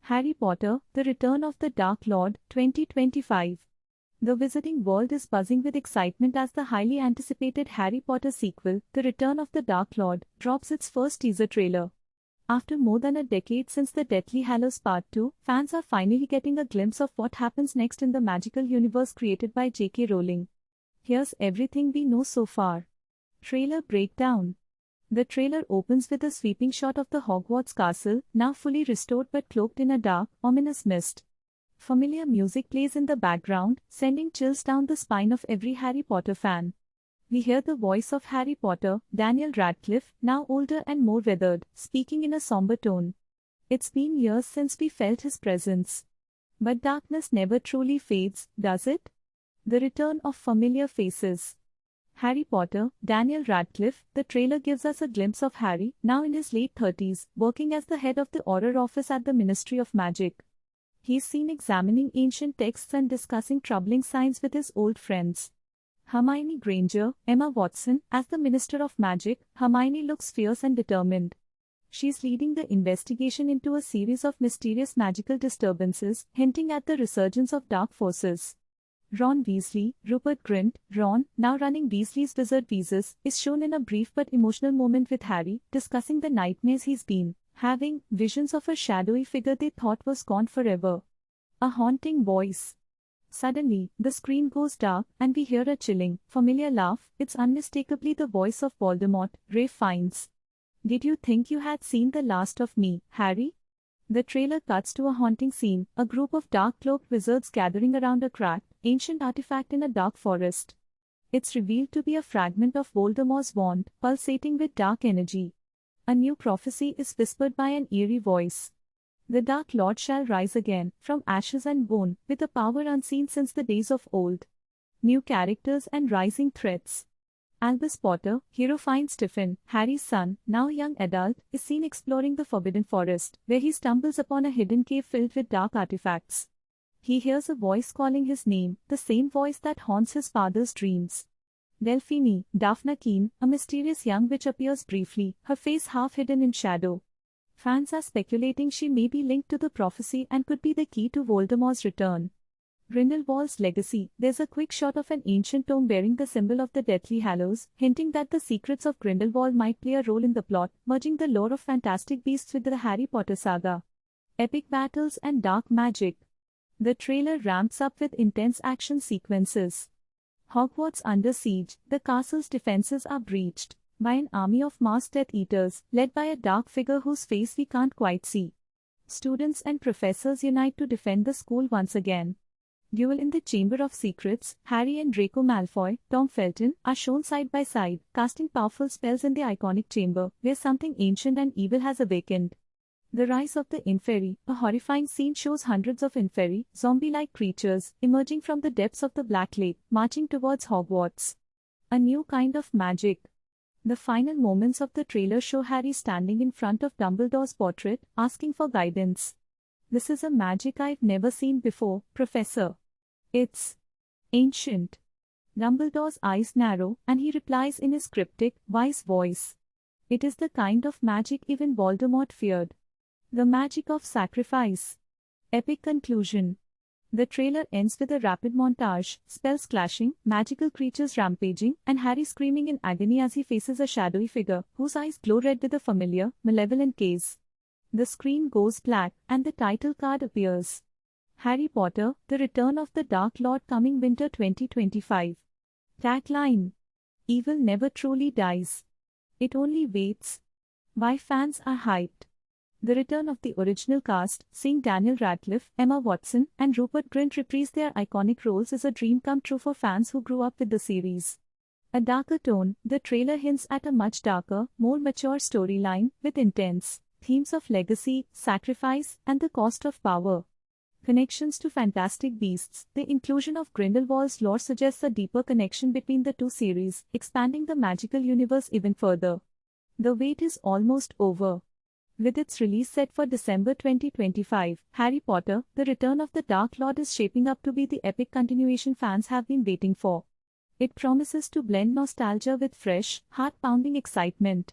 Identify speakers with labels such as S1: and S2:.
S1: Harry Potter, The Return of the Dark Lord, 2025. The Wizarding World is buzzing with excitement as the highly anticipated Harry Potter sequel, The Return of the Dark Lord, drops its first teaser trailer. After more than a decade since the Deathly Hallows Part 2, fans are finally getting a glimpse of what happens next in the magical universe created by J.K. Rowling. Here's everything we know so far. Trailer breakdown. The trailer opens with a sweeping shot of the Hogwarts castle, now fully restored but cloaked in a dark, ominous mist. Familiar music plays in the background, sending chills down the spine of every Harry Potter fan. We hear the voice of Harry Potter, Daniel Radcliffe, now older and more weathered, speaking in a somber tone. It's been years since we felt his presence. But darkness never truly fades, does it? The return of familiar faces. Harry Potter, Daniel Radcliffe. The trailer gives us a glimpse of Harry, now in his late 30s, working as the head of the Auror office at the Ministry of Magic. He's seen examining ancient texts and discussing troubling signs with his old friends. Hermione Granger, Emma Watson, as the Minister of Magic. Hermione looks fierce and determined. She's leading the investigation into a series of mysterious magical disturbances, hinting at the resurgence of dark forces. Ron Weasley, Rupert Grint. Ron, now running Weasley's Wizard Wheezes, is shown in a brief but emotional moment with Harry, discussing the nightmares he's been having, visions of a shadowy figure they thought was gone forever. A haunting voice. Suddenly, the screen goes dark, and we hear a chilling, familiar laugh. It's unmistakably the voice of Voldemort, Ralph Fiennes. Did you think you had seen the last of me, Harry? The trailer cuts to a haunting scene, a group of dark-cloaked wizards gathering around a cracked, ancient artifact in a dark forest. It's revealed to be a fragment of Voldemort's wand, pulsating with dark energy. A new prophecy is whispered by an eerie voice. The Dark Lord shall rise again, from ashes and bone, with a power unseen since the days of old. New characters and rising threats. Albus Potter, hero Fine Stephen, Harry's son, now young adult, is seen exploring the Forbidden Forest, where he stumbles upon a hidden cave filled with dark artifacts. He hears a voice calling his name, the same voice that haunts his father's dreams. Delphine, Daphne Keene, a mysterious young witch appears briefly, her face half hidden in shadow. Fans are speculating she may be linked to the prophecy and could be the key to Voldemort's return. Grindelwald's legacy. There's a quick shot of an ancient tome bearing the symbol of the Deathly Hallows, hinting that the secrets of Grindelwald might play a role in the plot, merging the lore of Fantastic Beasts with the Harry Potter saga. Epic battles and dark magic. The trailer ramps up with intense action sequences. Hogwarts under siege. The castle's defenses are breached by an army of masked Death Eaters, led by a dark figure whose face we can't quite see. Students and professors unite to defend the school once again. Duel in the Chamber of Secrets. Harry and Draco Malfoy, Tom Felton, are shown side by side, casting powerful spells in the iconic chamber, where something ancient and evil has awakened. The rise of the Inferi. A horrifying scene shows hundreds of Inferi, zombie-like creatures, emerging from the depths of the Black Lake, marching towards Hogwarts. A new kind of magic. The final moments of the trailer show Harry standing in front of Dumbledore's portrait, asking for guidance. This is a magic I've never seen before, Professor. It's ancient. Dumbledore's eyes narrow, and he replies in his cryptic, wise voice. It is the kind of magic even Voldemort feared. The magic of sacrifice. Epic conclusion. The trailer ends with a rapid montage, spells clashing, magical creatures rampaging, and Harry screaming in agony as he faces a shadowy figure, whose eyes glow red with a familiar, malevolent gaze. The screen goes black, and the title card appears. Harry Potter, The Return of the Dark Lord, coming winter 2025. Tagline. Evil never truly dies. It only waits. Why fans are hyped. The return of the original cast, seeing Daniel Radcliffe, Emma Watson, and Rupert Grint reprise their iconic roles, is a dream come true for fans who grew up with the series. A darker tone. The trailer hints at a much darker, more mature storyline, with intense themes of legacy, sacrifice, and the cost of power. Connections to Fantastic Beasts. The inclusion of Grindelwald's lore suggests a deeper connection between the two series, expanding the magical universe even further. The wait is almost over. With its release set for December 2025, Harry Potter, The Return of the Dark Lord is shaping up to be the epic continuation fans have been waiting for. It promises to blend nostalgia with fresh, heart-pounding excitement.